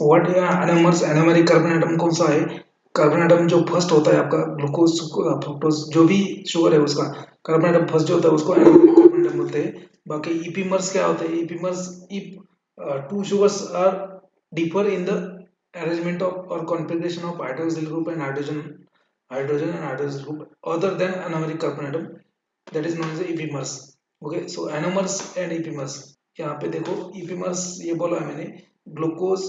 What anomers anomeric carbon atom कौन सा है? कार्बन एटम जो फर्स्ट होता है आपका ग्लूकोज फ्रुक्टोज जो भी शुगर है उसका कार्बन एटम फर्स्ट जो होता है उसको एनोमेरिक कार्बन एटम बोलते हैं। बाकी ईपीमर्स क्या होते हैं? Epimers if two sugars are differ in the arrangement of or configuration of hydroxyl group and hydrogen and hydroxyl group other than anomeric carbon atom, that is known as epimers. Okay, so anomers and epimers, यहाँ पे देखो epimers ये बोला है मैंने, glucose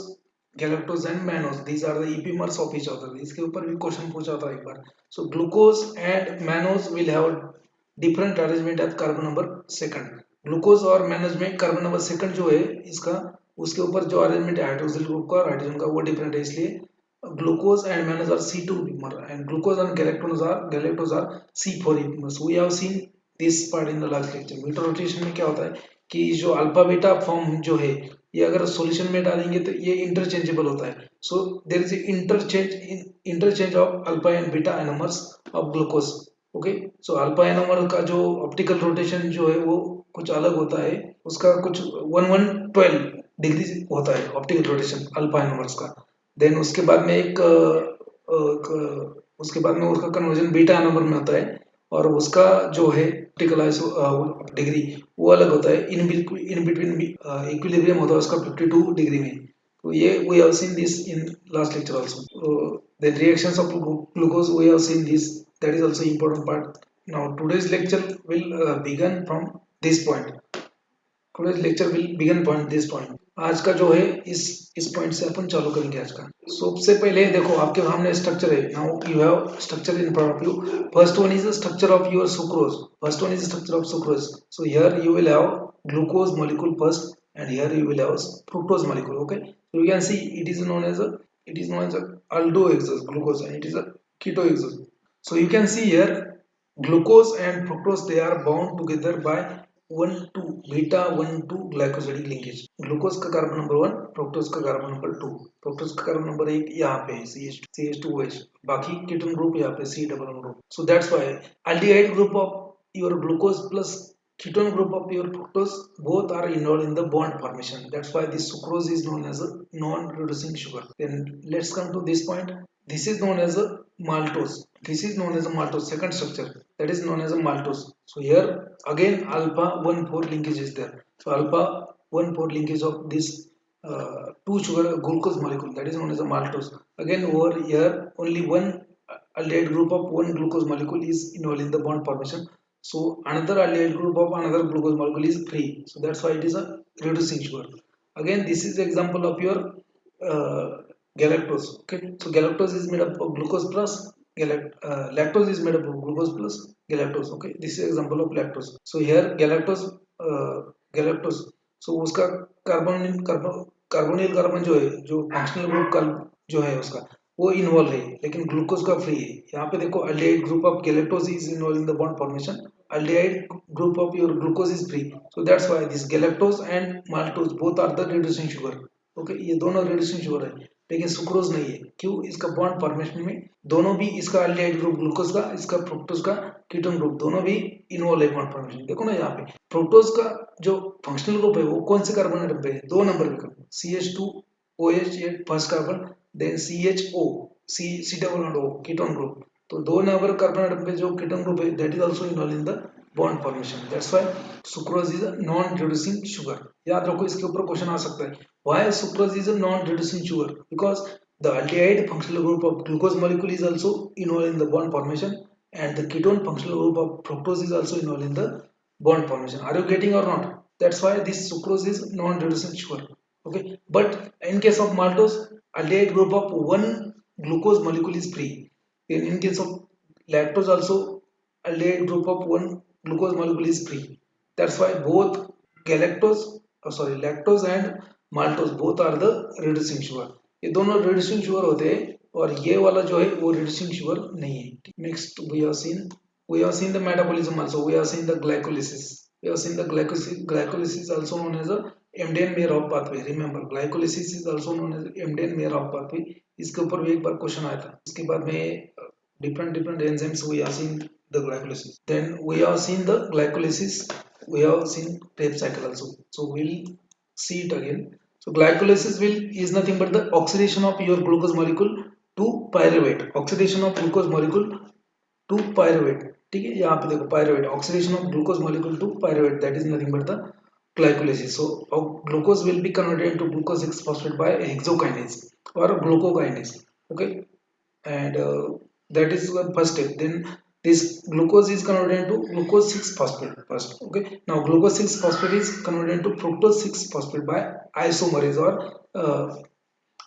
galactose and mannose, these are the epimers of each other। इसके ऊपर भी क्वेश्चन पूछा था एक बार। So glucose and mannose will have different arrangement at carbon number second. Glucose और मैनोज में कार्बन नंबर सेकंड जो है इसका, उसके ऊपर जो अरेंजमेंट है हाइड्रोक्सिल ग्रुप का और हाइड्रोजन का वो डिफरेंट है, इसलिए glucose and mannose are C2 epimers and glucose and galactose are C4 epimers। We have seen this part in the last lecture। Mutarotation में क्या होता है कि जो अल्फा बीटा फॉर्म जो है ये अगर सॉल्यूशन में डालेंगे तो ये इंटरचेंजेबल होता है। So there is interchange of alpha and beta anomers of glucose. Okay, so alpha anomer का जो ऑप्टिकल रोटेशन जो है वो कुछ अलग होता है, उसका कुछ 1112 डिग्री होता है ऑप्टिकल रोटेशन अल्फा एनोमर्स का। देन उसके बाद में उसके बाद में उसका कन्वर्जन बीटा एनोमर में होता है और उसका जो है ऑप्टिकल डिग्री वो अलग होता है। इन बिटवीन इक्विलिब्रियम होता है उसका 52 डिग्री में। तो ये we have seen this in last lecture also. The reactions of glucose we have seen this, that is also important part. Now today's lecture will begin from this point. Today's lecture will begin point this point. आज का जो है इस point से अपन चालू करेंगे आज का। सबसे पहले देखो आपके सामने स्ट्रक्चर है। Now you have structure in front of you. First one is the structure of your sucrose. First one is structure of sucrose. So here you will have glucose molecule first and here you will have fructose molecule। Okay, so you can see it is known as aldohexose glucose and it is a ketohexose। So you can see here glucose and fructose, they are bound together by 1 2 beta 1 2 glycosidic linkage. Glucose का carbon number 1, fructose का carbon number 2। Fructose का carbon number 1 यहाँ पे है CH2OH, बाकी ketone group यहाँ पे C double group. So that's why aldehyde group of your glucose plus ketone group of your fructose both are involved in the bond formation। That's why this sucrose is known as a non-reducing sugar। Then let's come to this point। This is known as a maltose। This is known as a maltose second structure, that is known as a maltose। So here again alpha 1 4 linkage is there। So alpha 1 4 linkage of this 2 sugar glucose molecule, that is known as a maltose। Again over here only one aldehyde group of one glucose molecule is involved in the bond formation। So another aldehyde group of another glucose molecule is free, so that's why it is a reducing sugar। Again this is example of your uh, galactose। Okay, so galactose is made up of glucose plus lactose is made up of glucose plus galactose। Okay, this is example of lactose। So here galactose, so उसका carbonyl carbon जो है, जो functional group जो है उसका वो involve है, लेकिन ग्लूकोज का फ्री है। यहाँ पे देखो aldehyde group of galactose is involve in the bond formation, aldehyde group of your glucose is free. So that's why this galactose and maltose both are the reducing sugar. Okay, ये दोनों reducing sugar है, लेकिन sucrose नहीं है। क्यों? इसका bond formation में दोनों भी, इसका अल्डिहाइड ग्रुप ग्लूकोज का, इसका फ्रुक्टोज का कीटोन ग्रुप, दोनों भी इन्वॉल्व है बॉन्ड फॉर्मेशन। देखो ना यहाँ पे फ्रुक्टोज का जो फंक्शनल ग्रुप है वो कौन से कार्बन एटम पे है? 2 नंबर पे CH2OH ये first carbon, then CHO C double bond O ketone group. तो 2 नंबर कार्बन एटम पे जो कीटोन ग्रुप है that is also involve in the bond formation. That's why sucrose is a non reducing sugar. याद रखो, इसके ऊपर question आ सकता है। Why sucrose is a non reducing sugar? Because the aldehyde functional group of glucose molecule is also involved in the bond formation and the ketone functional group of fructose is also involved in the bond formation। Are you getting or not? That's why this sucrose is non-reducing sugar। Okay, but in case of maltose aldehyde group of one glucose molecule is free। In case of lactose also aldehyde group of one glucose molecule is free। That's why both lactose and maltose both are the reducing sugar। ये दोनों reducing sugar होते हैं और ये वाला जो है वो रिड्यूसिंग शुगर नहीं है। Next we have seen the metabolism also। we have seen the glycolysis। we have seen the glycolysis also known as a Embden-Merov pathway। remember glycolysis is also known as Embden-Merov pathway। इसके ऊपर भी एक बार question आया था। इसके बाद में different enzymes we have seen the glycolysis। then we have seen the glycolysis, we have seen Krebs cycle also। so we'll see it again। So glycolysis will is nothing but the oxidation of your glucose molecule to pyruvate. Oxidation of glucose molecule to pyruvate. ठीक है, यहाँ पे देखो pyruvate, oxidation of glucose molecule to pyruvate, that is nothing but the glycolysis. So glucose will be converted into glucose 6 phosphate by hexokinase or glucokinase. Okay, and that is the first step. Then this glucose is converted into glucose 6 phosphate first. Okay, now glucose 6 phosphate is converted into fructose 6 phosphate by isomerase or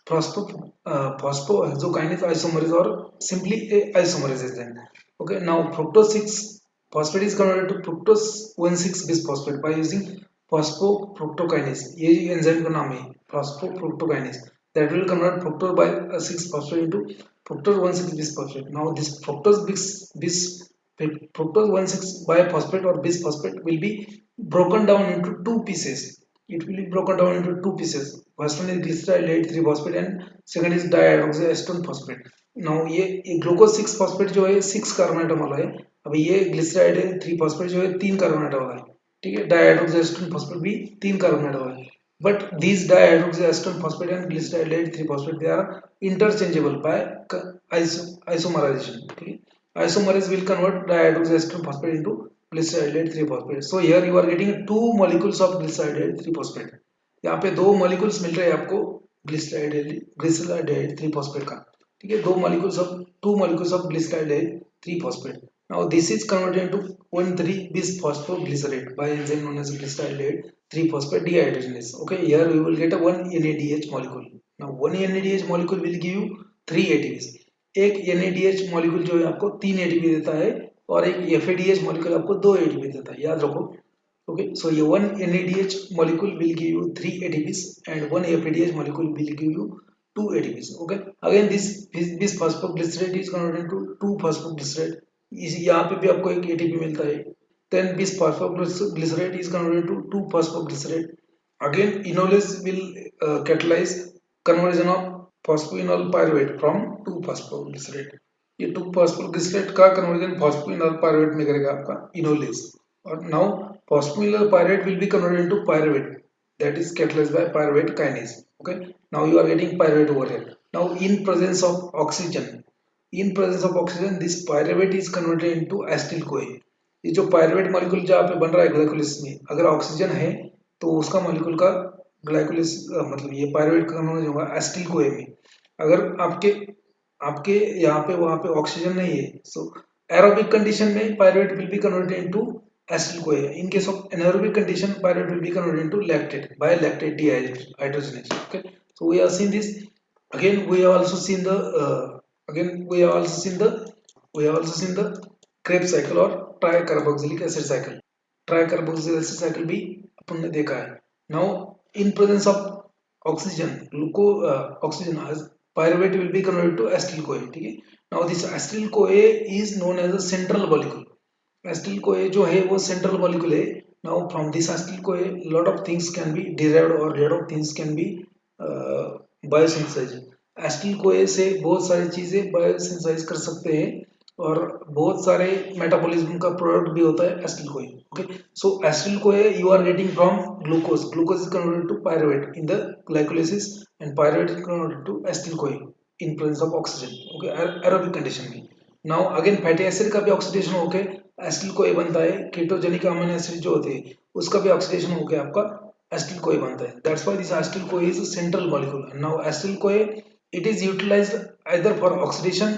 phosphohexokinase isomerase or simply a isomerase enzyme. Okay, now fructose 6 phosphate is converted to fructose 1,6 bisphosphate by using phosphofructokinase. ये enzyme का नाम है phosphofructokinase, that will convert fructose by 6 phosphate into fructose 1,6 bisphosphate. Now this fructose 1,6 biphosphate or bisphosphate will be broken down into two pieces. It will be broken down into two pieces. First one is glycerylate 3 phosphate and second is dihydroxyacetone phosphate. Now ये glucose 6 phosphate जो है 6 carbon atom वाला है. अभी ये glyceride 3 phosphate जो है 3 carbon atom वाला है. ठीक है, डाइहाइड्रोक्सीएस्टोन फॉस्फेट भी 3 कार्बन आइटम वाला है. But these dihydroxyacetone phosphate and glycerylate 3 phosphate, they are interchangeable by isomerization. ठीक है, isomerase will convert dihydroxyacetone phosphate into glycerylate 3 phosphate. So here you are getting two molecules of glycerylate 3 phosphate. यहाँ पे दो molecules मिल रहे हैं आपको glycerylate 3 phosphate का. ठीक है, two molecules of glycerylate 3 phosphate. Now this is converted into 1,3-bisphosphoglycerate by enzyme known as glycerylate 3 phosphate dehydrogenase. Okay, here we will get a 1 NADH molecule. Now 1 NADH molecule will give you 3 ATPs. एक NADH molecule जो है आपको 3 ATP देता है और एक FADH molecule आपको 2 ATP देता है, याद रखो. Okay, so your 1 NADH molecule will give you 3 ATPs and 1 FADH molecule will give you 2 ATPs. Okay, again this phosphoglycerate is converted into 2 phosphoglycerate. यहाँ पे भी आपको एक ATP मिलता है. Then this phosphoglycerate is converted to 2 phosphoglycerate. Again enolase will catalyze conversion of phosphoenol pyruvate from 2 phosphoglycerate. ये 2 phosphoglycerate का conversion phosphoenol pyruvate में करेगा आपका enolase. और now phosphoenol pyruvate will be converted into pyruvate, that is catalyzed by pyruvate kinase. Okay, now you are getting pyruvate over here. Now in presence of oxygen, this pyruvate is converted into acetyl CoA. ये जो pyruvate molecule जहाँ पे बन रहा है glycolysis में, अगर oxygen है तो उसका मॉलिक्यूल का ग्लाइकोलिस मतलब ये पायरुवेट का कन्वर्जन होगा एसिटिल कोए में. अगर आपके आपके यहाँ पे वहाँ पे ऑक्सीजन नहीं है, सो एरोबिक कंडीशन में pyruvate will be converted into acetyl CoA. In case of anaerobic condition pyruvate will be converted into lactate by lactate dehydrogenase. Okay, so we have seen this. Again we have also seen the Krebs cycle और tricarboxylic acid cycle. Tricarboxylic acid cycle भी अपन ने देखा है. Now in presence of oxygen pyruvate will be converted to acetyl CoA. ठीक है, now this acetyl CoA is known as a central molecule. acetyl CoA जो है वो central molecule है. Now from this acetyl CoA lot of things can be derived or lot of things can be biosynthesized. acetyl CoA से बहुत सारी चीजें biosynthesize कर सकते हैं और बहुत सारे मेटाबॉलिज्म का प्रोडक्ट भी होता है acetyl CoA. Okay, so acetyl CoA you are getting from glucose. Glucose is converted to pyruvate in the glycolysis and pyruvate is converted to acetyl CoA in presence of oxygen. Okay, aerobic condition में. Now again fatty acid का भी oxidation होके acetyl कोए बनता है. Ketogenic amino acid जो होते हैं उसका भी ऑक्सीडेशन होके आपका एसिटिल कोए बनता है. That's why this acetyl CoA is a central molecule. Now acetyl कोए it is utilized either for oxidation,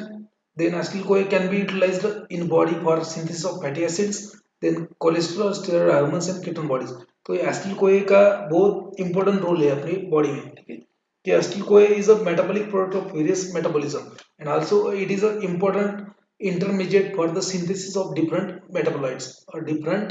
then acetyl CoA can be utilized in body for synthesis of fatty acids, then cholesterol, steroid hormones and ketone bodies. तो ये acetyl CoA का बहुत important role है अपनी body में. ठीक है, कि acetyl CoA is a metabolic product of various metabolism and also it is a important intermediate for the synthesis of different metabolites or different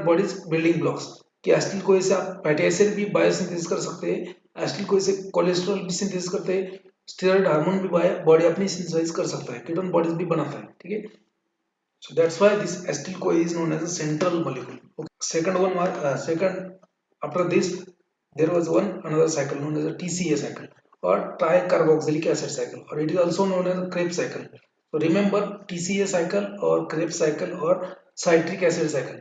bodies building blocks. कि acetyl कोए से आप फैटी एसिड भी biosynthesis कर सकते हैं, acetyl कोए से कोलेस्ट्रॉल भी सिंथेसिस करते हैं, स्टेरॉइड हार्मोन भी बॉडी अपनी सिंथेसाइज कर सकता है, कीटोन बॉडीज भी बनाता है. ठीक है, so that's why this acetyl CoA is known as a central molecule. Second after this there was another cycle known as a TCA cycle और ट्राइकार्बोक्सिलिक एसिड साइकिल और it is also known as a Krebs cycle. तो remember TCA cycle और Krebs cycle और citric acid cycle.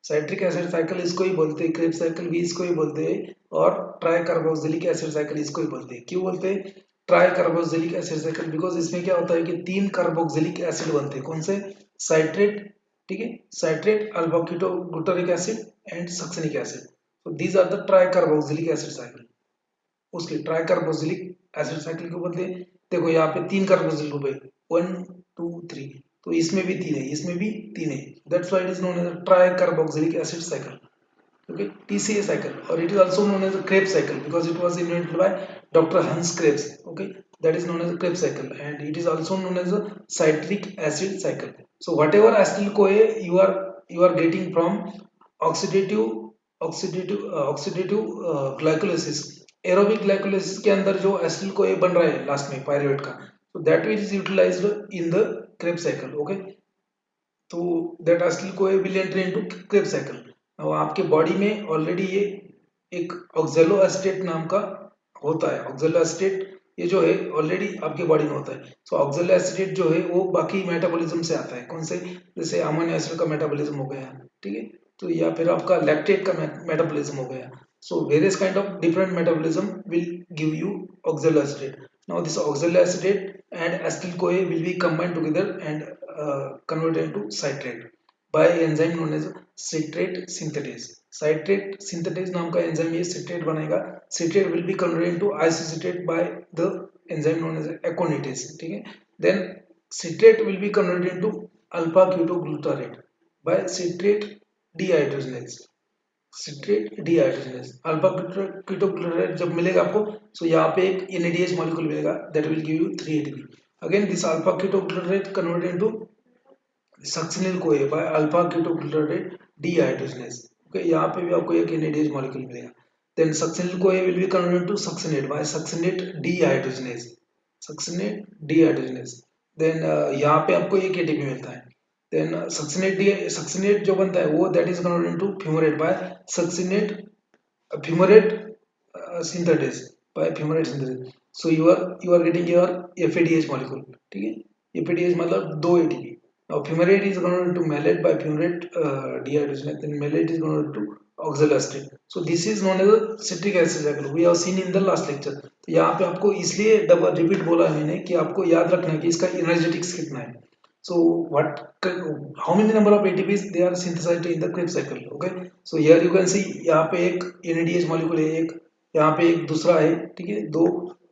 Citric acid cycle इसको ही बोलते हैं, Krebs cycle भी इसको ही बोलते हैं, और ट्राई कार्बोक्सिलिक एसिड साइकिल इसको ही बोलते हैं। क्यों बोलते हैं try carboxylic acid cycle? Because इसमें क्या होता है कि 3 कार्बोक्सिलिक एसिड बनते हैं। कौन से? साइट्रेट, ठीक है, citrate, alpha keto glutaric acid and succinic acid. So these are the tricarboxylic acid cycle. उसके ट्राई कार्बोक्सिलिक एसिड साइकिल के बदले देखो यहाँ पे 3 कार्बोक्सिल ग्रुप है, 1 2 3, तो इसमें भी 3 है, इसमें भी 3 है, that's why it is known as tricarboxylic acid cycle, okay, TCA cycle, or it is also known as a Krebs cycle because it was invented by Dr. Hans Krebs, okay, that is known as a Krebs cycle, and it is also known as a citric acid cycle. So whatever acetyl CoA you are getting from oxidative glycolysis, aerobic glycolysis के अंदर जो acetyl CoA बन रहा है last में pyruvate का, so that is utilized in the Krebs cycle, okay, तो that acetyl CoA will enter into Krebs cycle. now आपके बॉडी में ऑलरेडी ये एक ऑक्जेलोएसिटेट नाम का होता है। ऑक्जेलोएसिटेट ये जो है ऑलरेडी आपके बॉडी में होता है। सो ऑक्जेलोएसिटेट जो है वो बाकी मेटाबॉलिज्म से आता है। कौन से? जैसे अमीनो एसिड का मेटाबॉलिज्म हो गया, ठीक है, तो या फिर आपका लैक्टेट का मेटाबॉलिज्म हो गया। So various kind of different metabolism will give you oxaloacetate. now this oxaloacetate and acetyl CoA will be combined together and converted into citrate by enzyme known as citrate synthetase. citrate synthetase नाम का enzyme ये citrate बनाएगा। citrate will be converted into isocitrate by the enzyme known as aconitase, ठीक है। then citrate will be converted into alpha ketoglutarate by citrate dehydrogenase। Citrate dehydrogenase alpha ketoglutarate जब मिलेगा आपको, so यहाँ पे एक NADH मॉलिक्यूल मिलेगा that will give you 3 ATP। Again this alpha ketoglutarate converted into succinyl CoA by alpha ketoglutarate dehydrogenase, okay, यहाँ पे भी आपको एक NADH मॉलिक्यूल मिलेगा। Then succinyl CoA will be converted into succinate by succinate dehydrogenase, succinate dehydrogenase. Then यहाँ पे आपको एक ATP मिलता है। then succinate जो बनता है वो that is converted into fumarate by succinate fumarate synthetase by fumarate synthetase। so you are getting your FADH molecule, ठीक है। FADH मतलब 2 ATP। now fumarate is converted to malate by fumarate dehydrogenase, then malate is converted to oxaloacetate। so this is known as a citric acid cycle, we have seen in the last lecture। तो यहाँ पे आपको इसलिए double repeat बोला है मैंने कि आपको याद रखना है कि इसका एनर्जेटिक्स कितना है। So how many number of ATPs they are synthesized in the Krebs cycle? Okay, so here you can see यहाँ पे एक NADH molecule है, एक यहाँ पे एक दूसरा है, ठीक है, दो,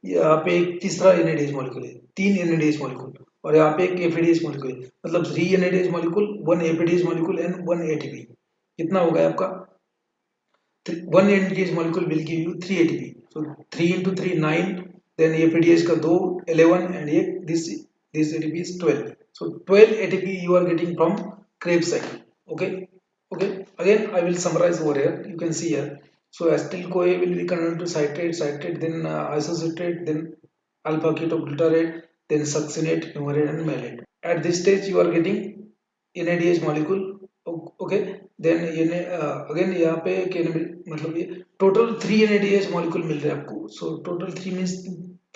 यहाँ पे एक तीसरा NADH molecule है, 3 NADH molecule, और यहाँ पे एक FADH molecule है, मतलब 3 NADH molecule, 1 FADH molecule and 1 ATP। कितना हो गया आपका? 1 NADH molecule will give you 3 ATP। So 3 into 3 9, then FADH का 2 11 and एक this ATP is 12। So 12 ATP you are getting from Krebs cycle, okay, okay, again I will summarize over here, you can see here। so acetyl CoA will be converted to citrate, then isocitrate, then alpha ketoglutarate, then succinate, fumarate and malate। at this stage you are getting NADH molecule, okay, then again यहाँ पे मतलब ये total 3 NADH molecule मिल रहे हैं आपको। so total 3 means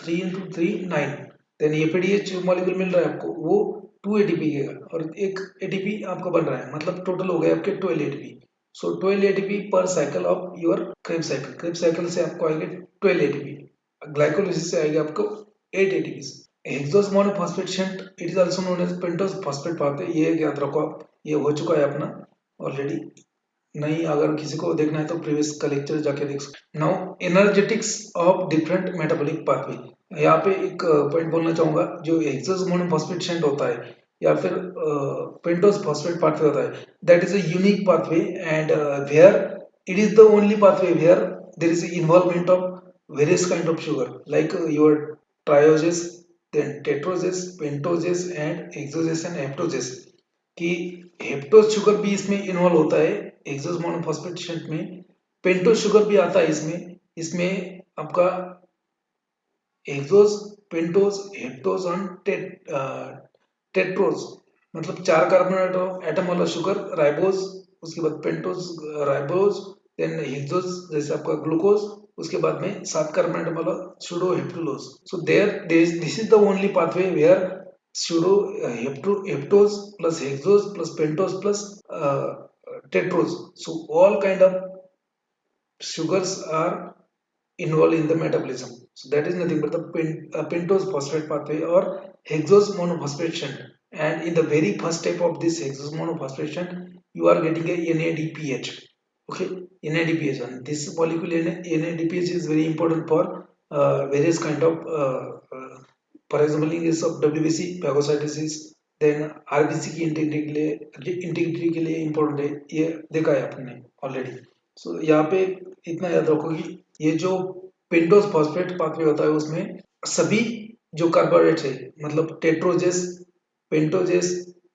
3 into 3 9, then FADH molecule मिल रहा है आपको वो 2 ATP का, और एक ATP आपका बन रहा है, मतलब टोटल हो गए आपके 12 ATP। so 12 ATP पर cycle of your Krebs cycle। Krebs cycle से आपको आएंगे 12 ATP, ग्लाइकोलिसिस से आएगा आपको 8 ATP। Hexose monophosphate shunt it is also known as pentose phosphate pathway, ये याद रखो आप, ये हो चुका है अपना ऑलरेडी, नहीं अगर किसी को देखना है तो प्रीवियस का लेक्चर जाके देख सकते। Now energetics of different metabolic pathway, यहाँ पे एक पॉइंट बोलना चाहूंगा, जो हेक्सोस मोनोफॉस्फेट शंट होता है या फिर पेंटोस फॉस्फेट पाथवे होता है, that is a unique pathway and where it is the only pathway where there is involvement of various kind of sugar like your trioses, then tetroses, pentoses and hexoses and heptoses, कि हेप्टोस sugar भी इसमें involve होता है hexose monophosphate shunt में, pentose sugar भी आता है इसमें, इसमें आपका हेक्सोस, पेंटोस, हेप्टोस और टेट्रोस, मतलब 4 कार्बन एटम वाला शुगर, राइबोस, उसके बाद पेंटोस राइबोस, देन हेक्सोस जैसे आपका ग्लूकोज, उसके बाद में 7 कार्बन एटम वाला sedoheptulose. So this is the only pathway where sedoheptose plus hexose plus pentose plus tetrose. So all kind of sugars are involved in the metabolism. So that is nothing but the pentose phosphate pathway or hexose monophosphate shunt. And in the very first step of this hexose monophosphate shunt, you are getting a NADPH. Okay, NADPH. And this molecule NADPH is very important for various kind of, for example, in case of WBC, phagocytosis, then RBC की integrity के लिए important है, ये देखा है आपने already. सो यहाँ पे इतना याद रखो कि ये जो पेंटोस फॉस्फेट पाथवे होता है उसमें सभी जो कार्बोहाइड्रेट है, मतलब tetroses, pentoses,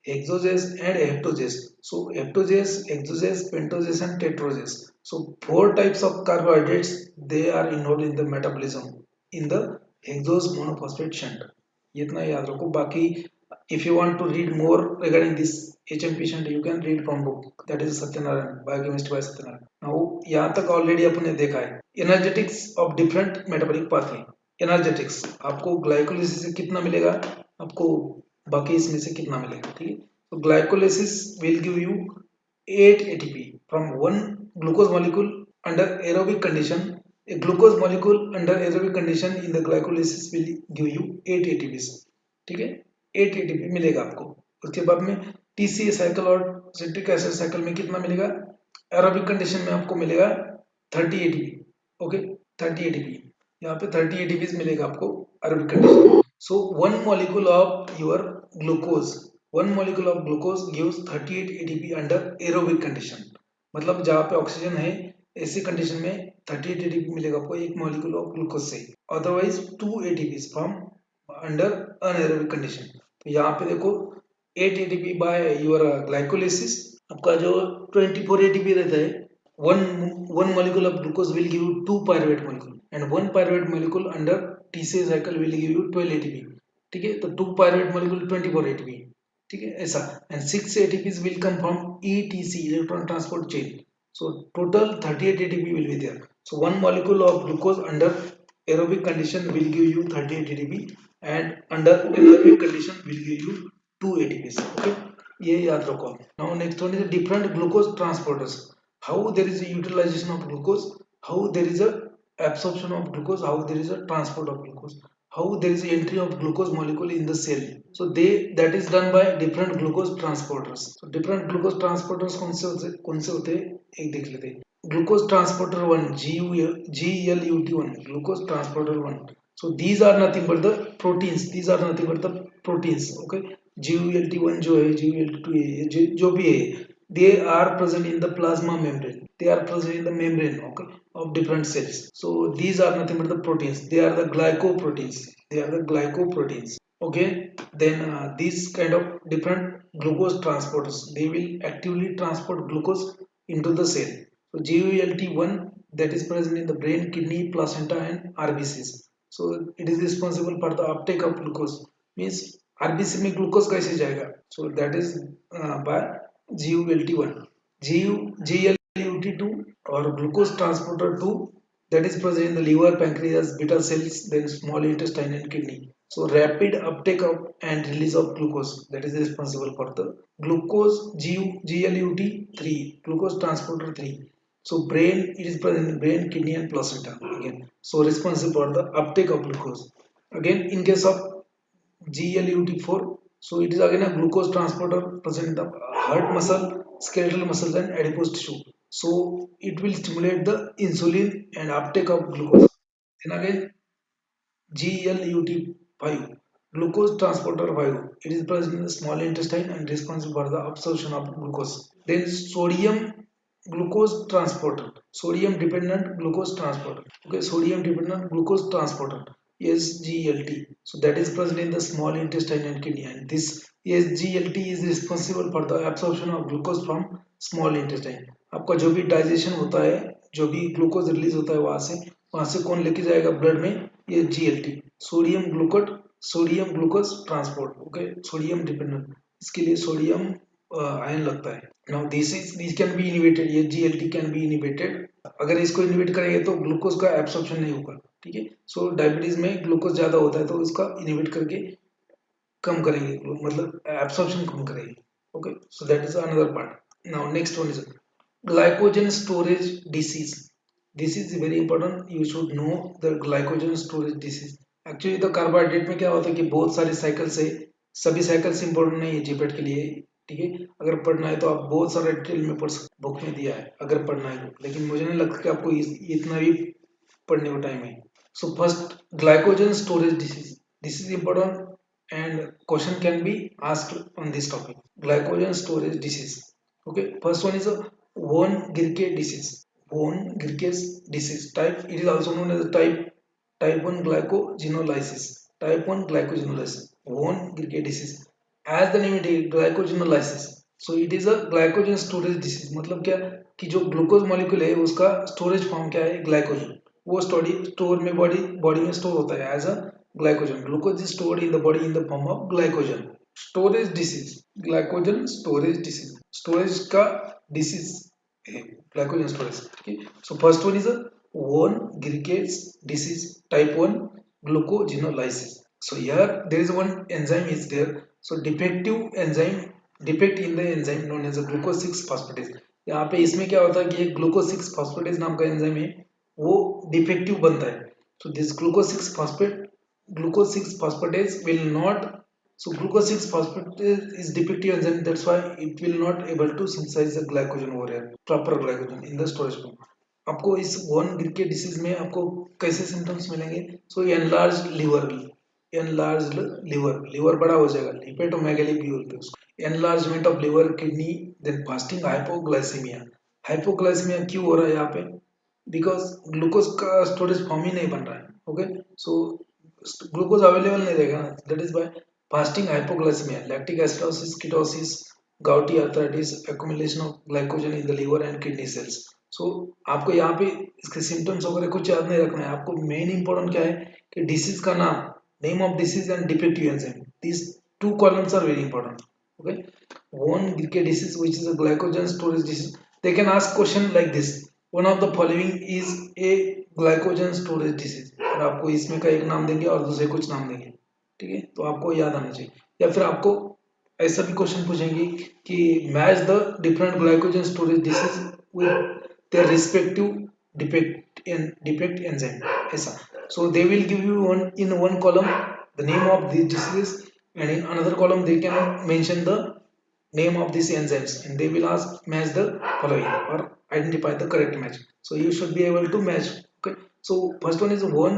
hexoses and heptoses. So heptoses, hexoses, pentoses and tetroses. So four types of carbohydrates, they are involved in the metabolism in the hexose monophosphate shunt. ये इतना याद रखो. बाकी if you want to read more regarding this HMP shunt, you can read from book that is Satyanarayan, Biochemistry by Satyanarayan. Now यहाँ तक already अपने देखा है. Energetics of different metabolic pathway. Energetics आपको ग्लाइकोलिसिस से कितना मिलेगा, आपको बाकी इसमें से कितना मिलेगा. ठीक है. So glycolysis will give you 8 ATP from one glucose molecule under aerobic condition. A glucose molecule under aerobic condition in the glycolysis will give you 8 ATPs. ठीक है, 8 ATP मिलेगा आपको. उसके बाद में TCA साइकिल और सिट्रिक एसिड साइकिल में कितना मिलेगा, एरोबिक कंडीशन में आपको मिलेगा 30 ATP. ओके, 30 ATP यहाँ पे 30 ATPs मिलेगा आपको aerobic condition. So one molecule of your glucose, one molecule of glucose gives 38 ATP under aerobic condition. मतलब जहाँ पे ऑक्सीजन है ऐसी कंडीशन में 38 ATP मिलेगा आपको एक मॉलिक्यूल ऑफ ग्लूकोज से. Otherwise 2 ATPs from under anaerobic condition. तो यहाँ पे देखो 8 ATP बाय योर ग्लाइकोलिसिस, आपका जो 24 ATP रहता है, one molecule of glucose will give you 2 pyruvate molecule and one pyruvate molecule under TCA cycle will give you 12 ATP. ठीक है, तो 2 pyruvate molecule 24 ATP. ठीक है, ऐसा. and 6 ATPs will come from ETC, electron transport chain. So total 38 ATP will be there. So one molecule of glucose under aerobic condition will give you 38 ATP and under anaerobic condition will give you 2 ATPs. Okay, ये याद रखो. Now next one is different glucose transporters. How there is a utilization of glucose, how there is a absorption of glucose, how there is a transport of glucose, how there is a entry of glucose molecule in the cell. So that is done by different glucose transporters. So different glucose transporters कौन से होते हैं एक देख लेते हैं. Glucose transporter 1, GLUT1, glucose transporter 1. So these are nothing but the proteins, these are nothing but the proteins. Okay, GULT1 जो है, GULT2 है, जो भी है, they are present in the plasma membrane, they are present in the membrane, okay, of different cells. So these are nothing but the proteins, they are the glycoproteins, they are the glycoproteins. Okay, then these kind of different glucose transporters, they will actively transport glucose into the cell. So GULT1 that is present in the brain, kidney, placenta and RBCs. So it is responsible for the uptake of glucose. Means RBC में glucose कैसे जाएगा? So that is by GULT1. GLUT2 or glucose transporter 2 that is present in the liver, pancreas, beta cells, then small intestine and kidney. So rapid uptake of and release of glucose, that is responsible for the glucose. GLUT3, glucose transporter 3. So brain, it is present in the brain, kidney and placenta again. So responsible for the uptake of glucose. Again in case of GLUT4, so it is again a glucose transporter present in the heart muscle, skeletal muscles and adipose tissue. So it will stimulate the insulin and uptake of glucose. Then again GLUT5, glucose transporter 5. It is present in the small intestine and responsible for the absorption of glucose. Then sodium glucose transporter, sodium dependent glucose transporter. Okay, sodium dependent glucose transporter, SGLT. So that is present in the small intestine and kidney. And this SGLT is responsible for the absorption of glucose from small intestine. आपका जो भी digestion होता है, जो भी glucose release होता है वहां से कौन लेके जाएगा ब्लड में, ये GLT, sodium glucose transport. Okay, sodium dependent, इसके लिए सोडियम आयन लगता है. Now this can be inhibited, ये GLT कैन बी इनिबिटेड. अगर इसको इनिबिट करेंगे तो ग्लूकोज का एब्सॉर्प्शन नहीं होगा. ठीक है, सो डायबिटीज में ग्लूकोज ज्यादा होता है तो इसका इनिबिट करके कम करेंगे, मतलब एब्सॉर्प्शन कम करेंगे. Okay, so that is another part. Now next one is Glycogen storage disease. This is very important. You should know the glycogen storage disease. Actually तो कार्बोहाइड्रेट में क्या होता है कि बहुत सारे साइकिल्स है, सभी साइकिल्स इंपॉर्टेंट नहीं है जीपेट के लिए, ठीक है। अगर पढ़ना है तो आप बहुत सारे डिटेल में पढ़ सकते, बुक में दिया है अगर पढ़ना है तो, लेकिन मुझे नहीं लगता कि आपको इतना भी पढ़ने का टाइम है। So first, glycogen storage disease, this is important and question can be asked on this topic. Glycogen storage disease. Okay, first one is a von Gierke disease. Von Gierke's disease type, it is also known as type 1 glycogenolysis. Type 1 glycogenolysis, von Gierke disease. As the name indicates, glycogenolysis, so it is a glycogen storage disease. मतलब क्या कि जो glucose molecule है उसका storage form क्या है, glycogen. वो store में बॉडी में स्टोर होता है as a glycogen. Glucose is stored in the body in the form of glycogen. Storage disease, glycogen storage disease, storage का disease है glycogen storage. Okay, so first one is a von Gierke's disease, type 1 glucogenolysis. So here there is one enzyme is there, so defective enzyme, defect in the enzyme known as a glucose 6 phosphatase. यहाँ पे इसमें क्या होता है कि एक glucose 6 phosphatase नाम का एंजाइम है, वो डिफेक्टिव बनता है. So this glucose 6 phosphatase will not, so glucose 6 phosphatase is defective enzyme, that's why it will not able to synthesize the glycogen over here, proper glycogen in the storage form. आपको इस von गिरके disease में आपको कैसे symptoms मिलेंगे, so enlarge liver, enlarge liver बड़ा हो जाएगा, hepatomegaly भी बोलते हैं उसको, enlargement of liver kidney, then fasting, hypoglycaemia. Hypoglycaemia क्यों हो रहा है यहाँ पे, बिकॉज ग्लूकोज का स्टोरेज फॉर्म ही नहीं बन रहा है. ओके, सो ग्लूकोज अवेलेबल नहीं रहेगा, that is by fasting hypoglycaemia, lactic acidosis, ketosis, gouty arthritis, accumulation of glycogen in the liver and kidney cells. So आपको यहाँ पे इसके सिम्टम्स वगैरह कुछ याद नहीं रखना है, आपको मेन इंपॉर्टेंट क्या है कि डिसीज का नाम, name of disease and defective enzyme, this two columns are very important. Okay, von Gierke disease, which is a glycogen storage disease, they can ask question like this, one of the following is a glycogen storage disease, और आपको इसमें का एक नाम देंगे और दूसरे कुछ नाम देंगे, ठीक है, तो आपको याद आना चाहिए. या फिर आपको ऐसा भी क्वेश्चन पूछेंगे कि match the different glycogen storage disease with their respective defect enzyme, ऐसा. So they will give you one column the name of the disease, and in another column they can mention the name of these enzymes, and they will ask match the following or identify the correct match. So you should be able to match. Okay, so first one is von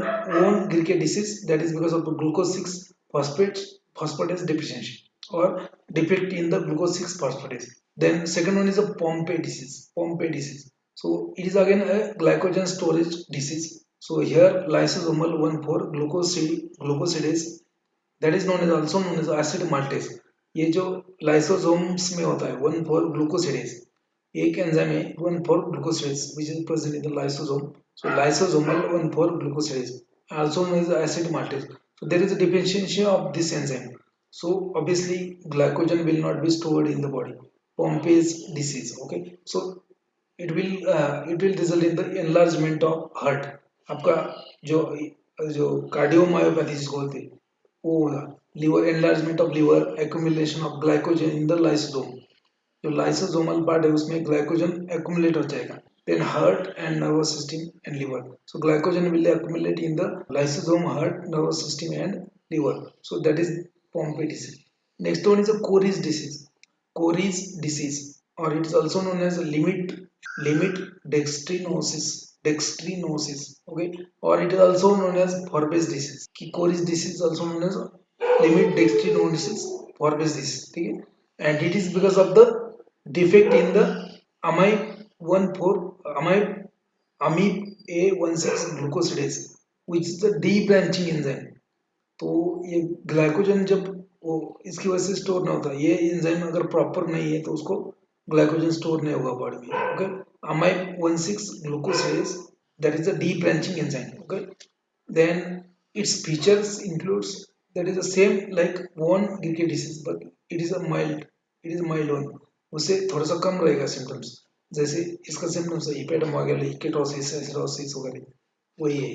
Gierke disease, that is because of the glucose 6 phosphatase deficiency or defect in the glucose 6 phosphatase. Then second one is a Pompe disease. So it is again a glycogen storage disease. So here lysosomal 1,4 glucosidase, that is known as also known as acid maltase. ये जो lysosomes में होता है 1,4 glucosidase, एक enzyme है 1,4 glucosidase which is present in the lysosome. So lysosomal 1,4 glucosidase, also known as acid maltase. So there is a deficiency of this enzyme. So obviously glycogen will not be stored in the body. Pompe's disease. Okay, so it will result in the enlargement of heart. आपका जो जो cardiomyopathy जिसको बोलते हैं वो होगा, liver enlargement of liver, accumulation of glycogen in the lysosome, जो lysosomal part है उसमें ग्लाइकोजन एक्यूमुलेट हो जाएगा. Then heart and nervous system and liver, so glycogen will accumulate in the lysosome, heart, nervous system and liver. So that is Pompe disease. Next one is a Cory's disease, or it is also known as limit dextrinosis. Okay, or it is also known as Forbes disease. कि Cory's disease is also known as limit dextrinosis, Forbes disease, ठीक है, and it is because of the defect in the amide A16 glucosidase, which is the debranching enzyme. तो ये glycogen जब वो इसकी वजह से स्टोर ना होता, ये एंजाइम अगर प्रॉपर नहीं है तो उसको ग्लाइकोजन स्टोर नहीं होगा बॉडी में. Okay, amide 16 glucosidase, that is a debranching enzyme. Okay, then its features includes, that is the same like von Gierke disease, but it is mild one. उससे थोड़ा सा कम रहेगा सिम्टम्स, जैसे इसका सिम्टम्स है हिपेटोमेगाली, कीटोसिस, एसिडोसिस वगैरह, वही है.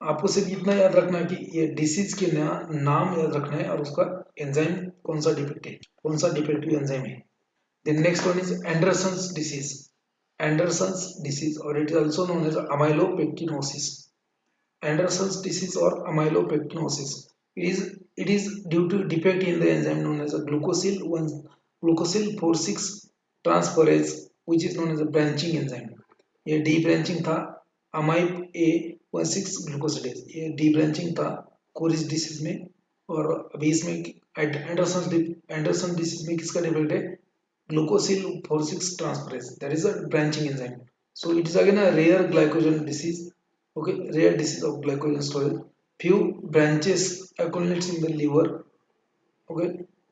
आपको सिर्फ इतना याद रखना है कि ये डिसीज के नाम याद रखना है और उसका एंजाइम कौन सा डिफेक्ट है, कौन सा डिफेक्टिव एंजाइम है. The next one is Anderson's disease. Anderson's disease, or it is also known as amylopectinosis. Anderson's disease or amylopectinosis. It is due to defect in the enzyme known as a glucosyl 4,6 transferase, which is known as a branching enzyme. ये डीब्रांचिंग था अमाइप A16 glucosidase, ये डीब्रांचिंग था कोरिस disease में। और अभी इसमें Anderson disease में किसका डिफेक्ट है? Glucosyl 4,6 transferase, that is a branching enzyme. So it is again a rare glycogen disease. Okay, rare disease of glycogen storage. Few branches accumulates in the liver. Okay,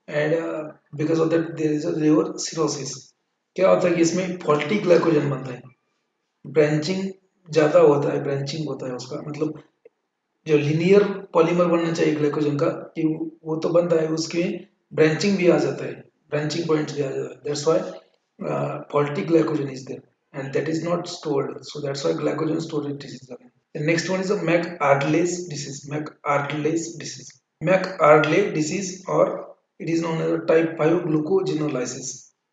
and because of that there is a liver cirrhosis. क्या होता है कि इसमें faulty glycogen बनता है, branching ज्यादा होता है, ब्रांचिंग होता है उसका मतलब जो लिनियर पॉलीमर बनना चाहिए ग्लाइकोजन का कि वो तो बनता है, उसके ब्रांचिंग भी आ जाता है, ब्रांचिंग पॉइंट्स भी आ जाता है। That's why faulty glycogen is there and that is not stored, so that's why glycogen storage disease again. The next one is a McArdle's disease. McArdle's disease, McArdle disease, or it is known as a type 5 glucogenolysis.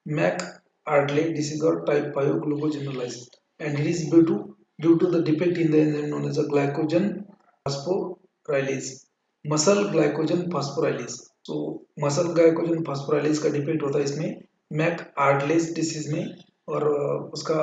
McArdle disease or type 5 glucogenolysis, and it is due to the defect in the enzyme known as a glycogen phosphorylase, muscle glycogen phosphorylase. तो muscle glycogen phosphorylase का defect होता है इसमें Mac आर्डलेस disease में। और उसका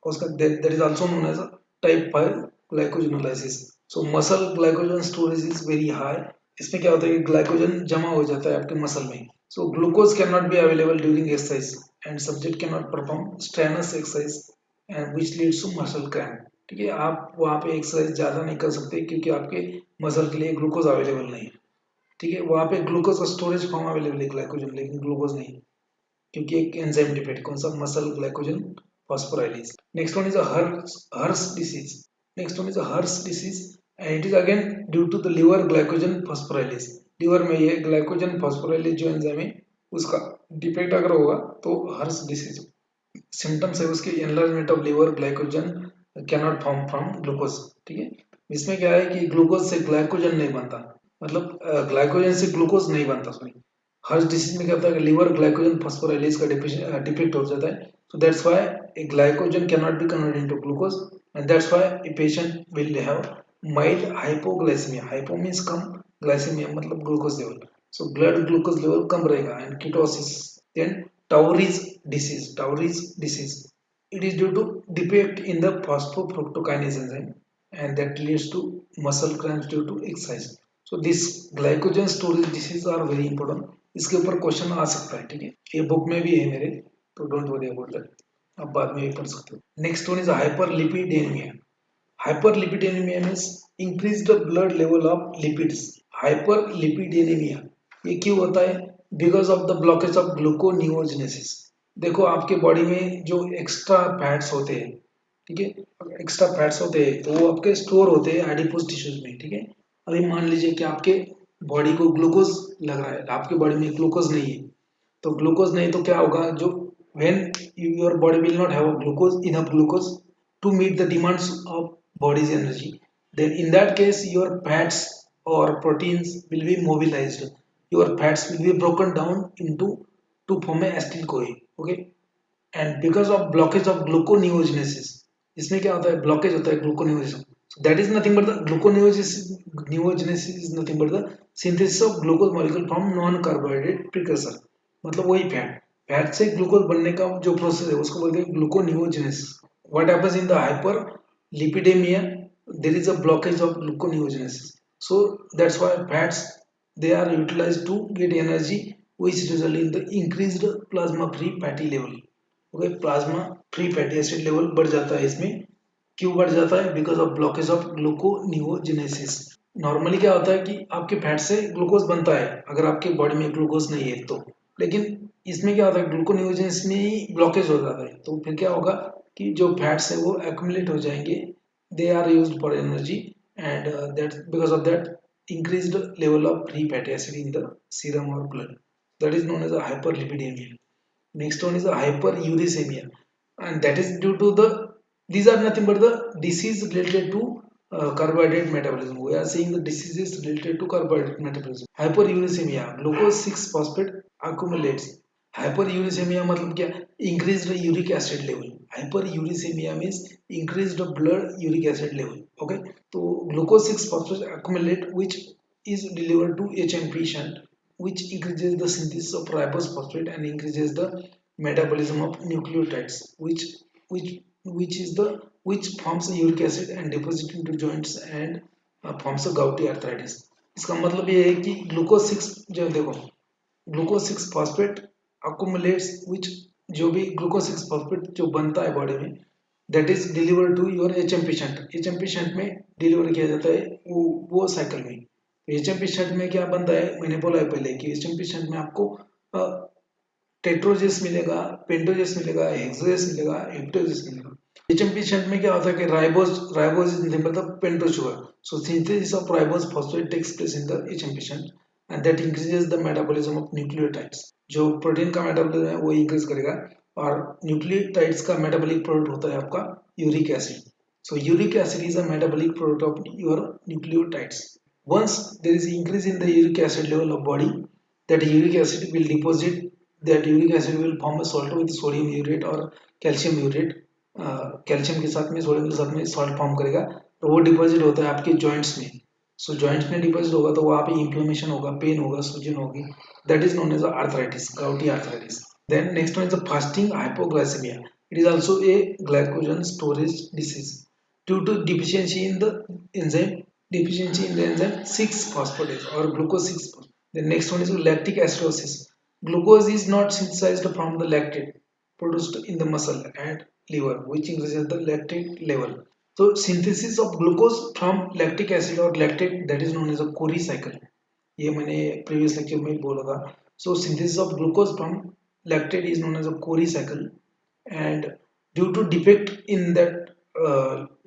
उसका that is also known as type 5 glycogenolysis. So muscle glycogen storage is very high. इसमें क्या होता है कि ग्लाइकोजन जमा हो जाता है आपके मसल में। So glucose can not be available during exercise and subject can not perform strenuous exercise and which leads to muscle cramp. ठीक है, आप वहाँ पे एक्सरसाइज ज़्यादा नहीं कर सकते क्योंकि आपके मसल के लिए ग्लूकोज अवेलेबल नहीं है। ठीक है, वहाँ पे ग्लूकोज का स्टोरेज फॉर्म अवेलेबल है ग्लाइकोजन, लेकिन ग्लूकोज नहीं, क्योंकि एक एंजाइम डिफेक्ट, कौन सा? Muscle glycogen phosphorylase. Next one is a Hers disease. Next one is a Hers disease and it is again due to the liver glycogen phosphorylase. Liver में ये glycogen phosphorylase जो enzyme है उसका defect अगर होगा तो हर्स डिसीज। सिम्टम्स है उसके enlargement of liver, glycogen can not form from glucose. ठीक है, इसमें क्या है कि ग्लूकोज से ग्लाइकोजन नहीं बनता, मतलब ग्लाइकोजन से ग्लूकोज नहीं बनता। सॉरी, हर डिसीज में क्या होता है कि लिवर ग्लाइकोजन फॉस्फोराइलेज का डिफेक्ट हो जाता है। So that's why a glycogen can not be converted into glucose and that's why a patient will have mild hypoglycaemia. Hypo means कम, ग्लाइसेमिया मतलब glucose level. So blood glucose level कम रहेगा and ketosis. Then Tauris disease. Tauris disease. It is due to defect in the phosphofructokinase enzyme, and that leads to muscle cramps due to exercise. So this glycogen storage disease are very important. इसके ऊपर question आ सकता है। ठीक है, ये book में भी है मेरे, तो डोंट वरी अबाउट दैट, आप बाद में भी पढ़ सकते हो। Next one is hyperlipidaemia. Hyperlipidaemia means increase the blood level of lipids. Hyperlipidaemia ये क्यों होता है? Because of the blockage of gluconeogenesis. देखो आपके बॉडी में जो एक्स्ट्रा फैट्स होते हैं, ठीक है, एक्स्ट्रा फैट्स होते हैं तो वो आपके स्टोर होते हैं एडिपोज टिश्यूज में। ठीक है, अभी मान लीजिए कि आपके बॉडी को ग्लूकोज लग रहा है, आपके बॉडी में ग्लूकोज नहीं है, तो ग्लूकोज नहीं तो क्या होगा, जो when your body will not have glucose, enough glucose to meet the demands of body's energy, then in that case your fats or proteins will be mobilized. Your fats will be broken down into to form a acetyl CoA. Okay, and because of blockage of gluconeogenesis, इसमें क्या होता है? Blockage होता है gluconeogenesis. So that is nothing but the gluconeogenesis is nothing but the synthesis of glucose molecule from non-carbohydrate precursor. मतलब वही fat से glucose बनने का जो प्रोसेस है उसको बोलते हैं gluconeogenesis. What happens in the hyperlipidemia? There is a blockage of gluconeogenesis. So that's why fats, they are utilized to get energy, which result in the increased plasma free fatty level. Okay, plasma free fatty acid level बढ़ जाता है इसमें। क्यों बढ़ जाता है? Because of blockage of gluconeogenesis. Normally क्या होता है कि आपके फैट से ग्लूकोज बनता है अगर आपके बॉडी में ग्लूकोज नहीं है तो, लेकिन इसमें क्या होता है ग्लूकोनियोजेनेसिस में ही ब्लॉकेज हो जाता है, तो फिर क्या होगा कि जो फैट्स है वो एक्यूमुलेट हो जाएंगे, they are used for energy, and that because of that increased level of free fatty acid in the serum or blood, that is known as a hyperlipidemia. Next one is a hyperuricemia, and that is due to the, these are nothing but the disease related to carbohydrate metabolism. We are seeing the diseases related to carbohydrate metabolism. Hyperuricemia, glucose 6 phosphate accumulates hyperuricaemia मतलब क्या? Increased uric acid level. Hyperuricaemia means increased blood uric acid level. Okay, तो glucose 6 phosphate accumulate which is delivered to HM patient, which increases the synthesis of ribose phosphate and increases the metabolism of nucleotides, which which is the which forms uric acid and deposit into joints and forms a gouty arthritis। इसका मतलब ये है कि glucose 6 जो देखो, glucose 6 phosphate अकुमुलेट्स विच, जो भी glucose 6 phosphate जो बनता है बॉडी में, that is deliver to your H M patient. एच एम पेशेंट में डिलीवर किया जाता है वो साइकिल में। एच एम पेशेंट में क्या बनता है, मैंने बोला है पहले कि एच एम पेशेंट में आपको टेट्रोजेस मिलेगा, पेंटोजेस मिलेगा, हेक्सोजेस मिलेगा, हेप्टोजेस मिलेगा। एच एम पेशेंट में क्या होता है कि राइबोज राइबोज इज मतलब pentose sugar, so synthesis of ribose phosphate takes place in the H M patient and that increases the metabolism of nucleotides। जो प्रोटीन का मेटाबॉलिज्म है वो इंक्रीज करेगा, और न्यूक्लियोटाइड्स का मेटाबॉलिक प्रोडक्ट होता है आपका uric acid. So uric acid is a metabolic product of your nucleotides. Once there is increase in the uric acid level of body, that uric acid will deposit, that uric acid will form a salt with sodium urate और calcium urate. Calcium के साथ में sodium के साथ में salt form करेगा, तो वो डिपॉजिट होता है आपके जॉइंट्स में। सो जॉइंट्स में डिपॉजिट होगा तो वहाँ पे इन्फ्लेमेशन होगा, पेन होगा, सूजन होगी, that is known as arthritis, gouty arthritis. Then next one is the fasting hypoglycaemia. It is also a glycogen storage disease due to deficiency in the enzyme, deficiency in the enzyme 6 phosphatase or glucose 6 phosphate. The next one is lactic acidosis. Glucose is not synthesized from the lactate produced in the muscle and liver, which increases the lactate level. So synthesis of glucose from lactic acid or lactate, that is known as a Cori cycle. ये मैंने previous lecture में बोला था। So synthesis of glucose from lactate is known as a Cori cycle, and due to defect in that,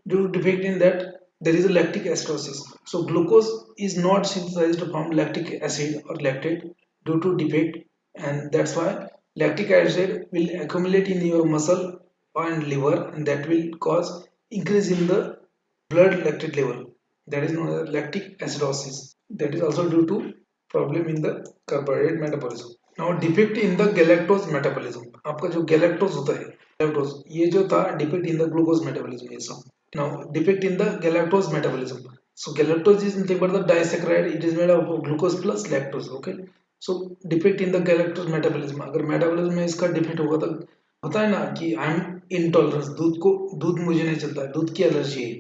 due to defect in that, there is a lactic acidosis. So glucose is not synthesized from lactic acid or lactate due to defect, and that's why lactic acid will accumulate in your muscle and liver, and that will cause increase in the blood lactate level, that is known as lactic acidosis। That is also due to problem in the carbohydrate metabolism। now defect in the galactose metabolism, आपका जो galactose होता है, galactose ये जो था defect in the glucose metabolism ये सब। now defect in the galactose metabolism, so galactose is nothing but the disaccharide, it is made of glucose plus lactose। okay, so defect in the galactose metabolism, अगर metabolism में इसका defect होगा तो होता है ना कि आई एम इंटॉलरेंस, दूध मुझे नहीं चलता है, दूध की एलर्जी है,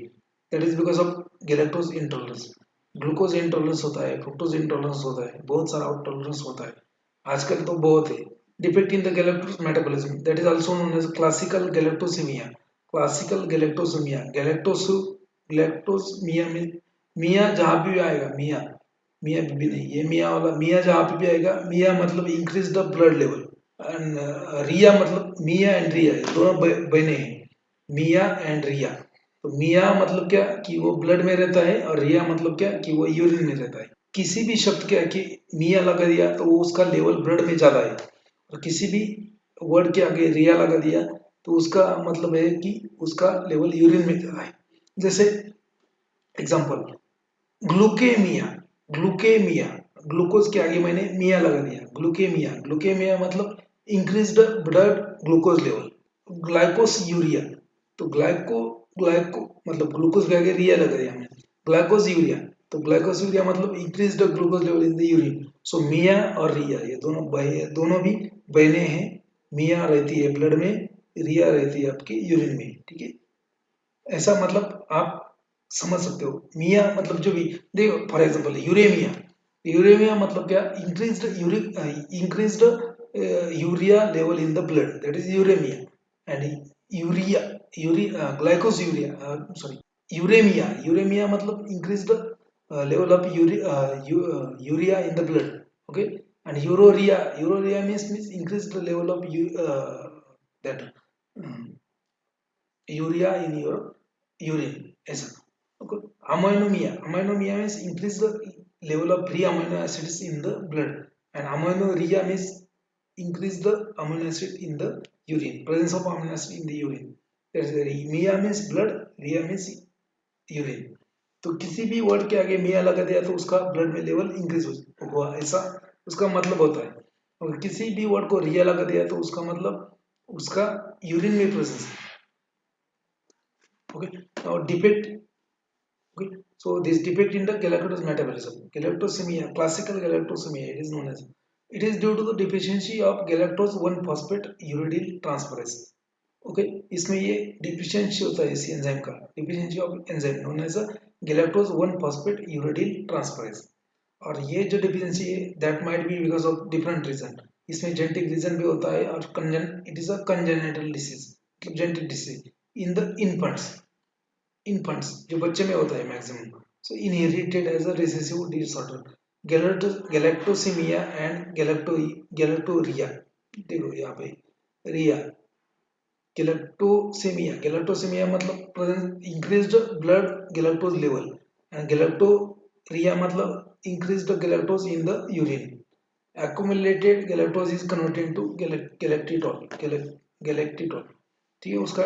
that is because of galactose intolerance. Glucose intolerance होता है, फ्रुक्टोज इंटॉलरेंस होता है, बहुत सारा इंटॉलरेंस होता है आजकल तो बहुत है। Defect in the galactose metabolism, that is also known as classical galactosaemia. Classical galactosaemia, galactosaemia में मिया जहाँ भी आएगा, मिया मिया भी नहीं, ये मिया वाला मिया जहाँ पे भी आएगा, मिया मतलब increase the blood level, and रिया मतलब मिया एंड रिया दोनों बने हैं, मिया एंड रिया। तो मिया मतलब क्या कि वो ब्लड में रहता है, और रिया मतलब क्या कि वो यूरिन में रहता है। किसी भी शब्द के आगे मिया लगा दिया तो वो उसका लेवल ब्लड में ज्यादा है, और किसी भी वर्ड के आगे रिया लगा दिया तो उसका मतलब है कि उसका लेवल यूरिन में ज्यादा है। जैसे एग्जाम्पल, ग्लूकेमिया, ग्लूकेमिया, ग्लूकोज के आगे मैंने मिया लगा दिया, ग्लूकेमिया, ग्लूकेमिया मतलब increased blood glucose level. Glycosuria, तो ग्लाइको मतलब ग्लूकोज के आगे रिया लगा दिया मैंने, ग्लाइकोस यूरिया, तो ग्लाइकोस यूरिया मतलब increased glucose level in the urine. So मिया और रिया ये दोनों भी बहने हैं, मिया रहती है ब्लड में, रिया रहती है आपके यूरिन में। ठीक है, ऐसा मतलब आप समझ सकते हो। मिया मतलब जो भी, देखो फॉर एग्जांपल यूरेमिया, यूरेमिया मतलब क्या, increased urea level in the blood, that is uraemia. And urea glycosuria, sorry uraemia, uraemia मतलब increased level of urea in the blood. Okay, and यूरोरिया means increased level of that urea in your urine, ऐसा। okay, ammonia means increase the level of free amino acids in the blood, and ammonuria means increase the amino acid in the urine, presence of amino acid in the urine। that's the mia means blood, ria means urine। तो किसी भी word के आगे मिया लगा दिया तो उसका blood में लेवल इंक्रीज हुआ, ऐसा उसका मतलब होता है। और किसी भी वर्ड को रिया लगा दिया तो उसका मतलब उसका यूरिन में प्रेजेंस है. Okay, now defect. Okay, so this defect in the galactose metabolism, galactosemia, classical galactosemia, it is known as. It is due to the deficiency of galactose 1-phosphate uridyl transferase. ओके, इसमें ये deficiency होता है इस enzyme का, deficiency of enzyme known as galactose 1-phosphate uridyl transferase. और ये जो डिफिशियंसी है that might be because of different reason. इसमें जेनेटिक रीजन भी होता है और it is a congenital disease, मतलब genetic disease in the infants जो बच्चे में होता है maximum. So inherited as a recessive disorder galactosaemia and galactosuria. देखो यहाँ पे रिया, गैलेक्टोसेमिया मतलब present increased blood galactose level, and galactosuria मतलब increased galactose in the urine. accumulated galactose is converted into galactitol. ठीक है, उसका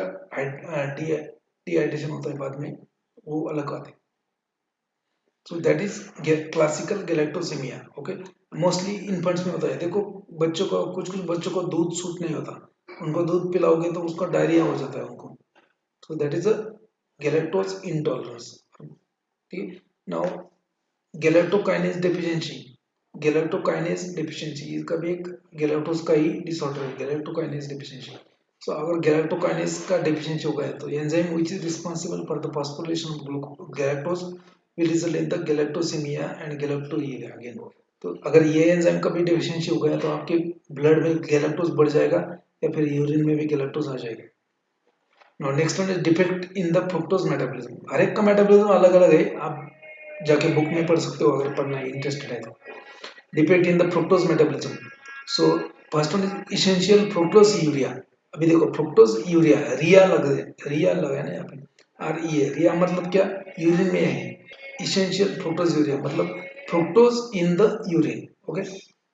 डिहाइड्रेशन होता है बाद में, वो अलग बात है. So that is classical galactosaemia. Okay, mostly infants में होता है. देखो बच्चों को, कुछ कुछ बच्चों को दूध सूट नहीं होता, उनको दूध पिलाओगे तो उसका डायरिया हो जाता है उनको. सो that is a galactose intolerance. ठीक है, नाउ गैलेक्टोकाइनेज डेफिशिएंसी. गैलेक्टोकाइनेज डेफिशिएंसी इसका भी एक गैलेक्टोज का ही डिसऑर्डर है, गैलेक्टोकाइनेज डेफिशिएंसी. सो अगर गैलेक्टोकाइनेज का डेफिशिएंसी हो गया तो enzyme which is responsible for the phosphorylation of galactose will result in the galactosaemia and galactosuria again. तो अगर ये एंजाइम का भी डेफिशिएंसी हो गया तो आपके ब्लड में गैलेक्टोज बढ़ जाएगा या फिर यूरिन में भी गैलेक्टोज आ जाएगा. Now next one is defect in the fructose metabolism. हर एक का मेटाबॉलिज्म अलग अलग है, आप जाके बुक में पढ़ सकते हो अगर पढ़ना इंटरेस्टेड है तो. Defect in the fructose metabolism. So first one is essential fructose urea. अभी देखो फ्रुक्टोज यूरिया रिया लगा है ना यहाँ पे, आर ई है. रिया मतलब क्या, यूरिन में है. इसेंशियल फ्रुक्टोज यूरिया मतलब fructose in the urine. Okay,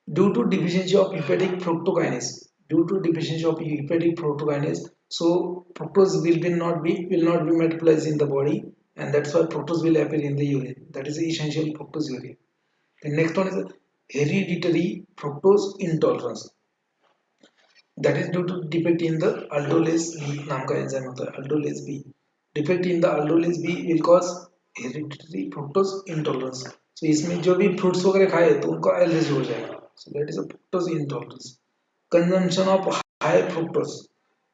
due to deficiency of hepatic fructokinase, due to deficiency of hepatic fructokinase, so fructose will not be metabolized in the body, and that's why fructose will appear in the urine. That is the essential fructose urea. The next one is hereditary fructose intolerance. That is due to defect in the aldolase B नाम का enzyme होता है, aldolase B. Defect in the aldolase B will cause hereditary fructose intolerance. So इसमें जो भी fruits वगैरह खाए तो उनको एलर्जी हो जाएगा. So that is a fructose intolerance. Consumption of high fructose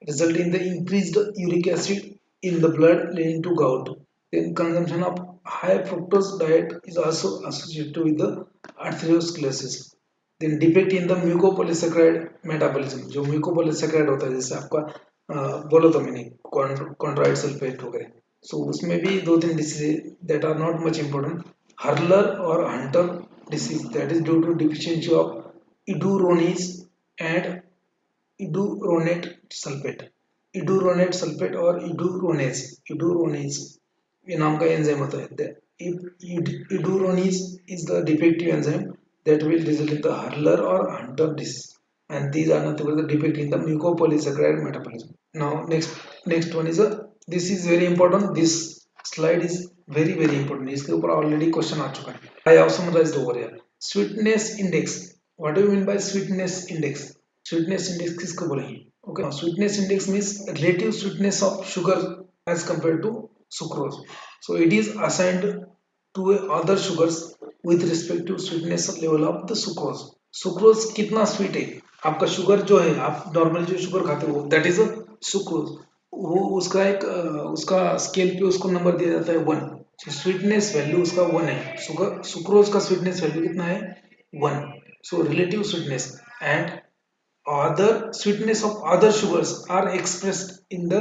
result in the increased uric acid in the blood leading to gout. Then consumption of high fructose diet is also associated with the atherosclerosis. Then defect in the mucopolysaccharide metabolism. जो mucopolysaccharide होता है जैसे आपका बोला तो मैंने कॉन्ड्राइड sulphate वगैरह. सो उसमें भी दो तीन disease that are not much important. Hurler और Hunter disease, that is due to deficiency of iduronase and iduronate sulphate. Iduronate sulphate और इडुरोनेज ये नाम का एंजाइम होता है. Iduronase is the defective enzyme that will result in the Hurler or Hunter disease, and these are nothing but the defect in the mucopolysaccharide metabolism. Now next one is a, this is very important, this slide is very important. इसके ऊपर already question आ चुका है. I have summarized over here. Sweetness index. What do you mean by sweetness index? Sweetness index किसको बोलेंगे? Okay, now sweetness index means relative sweetness of sugar as compared to sucrose. So it is assigned to other sugars with respect to sweetness level of the sucrose. Sucrose कितना sweet है, आपका sugar जो है, आप normal जो sugar खाते हो that is a sucrose. वो उसका एक उसका स्केल पे उसको नंबर दिया जाता है 1. स्वीटनेस वैल्यू उसका 1 है. सुक्रोज का स्वीटनेस वैल्यू कितना है 1. So relative sweetness and other sweetness of other sugars are expressed in the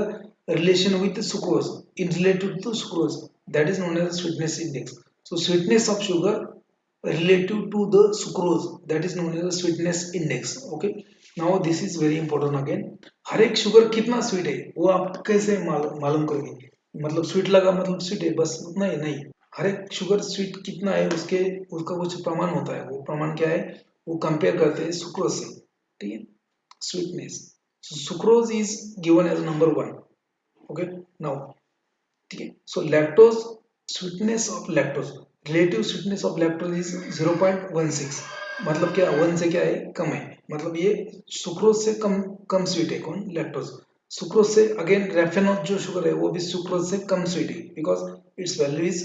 relation with the sucrose in relative to sucrose, that is known as sweetness index. So sweetness of sugar relative to the sucrose, that is known as the sweetness index. Okay, now this is very important again. हर एक sugar कितना sweet है वो आप कैसे मालूम करोगे, मतलब sweet लगा मतलब स्वीट है बस उतना ही नहीं. हर एक शुगर स्वीट कितना है उसके उसका कुछ प्रमाण होता है. वो प्रमाण क्या है, वो कंपेयर करते हैं सुक्रोज से. ठीक है, sweetness. So sucrose is given as number 1. Okay, now ठीक है. So lactose, sweetness of lactose, relative sweetness of lactose is 0.16. मतलब क्या 1 से क्या है कम है. मतलब ये सुक्रोज से कम कम स्वीट है। कौन? लैक्टोज। सुक्रोज से अगेन रेफेनॉज जो शुगर है वो भी सुक्रोज से कम स्वीट है, because its value is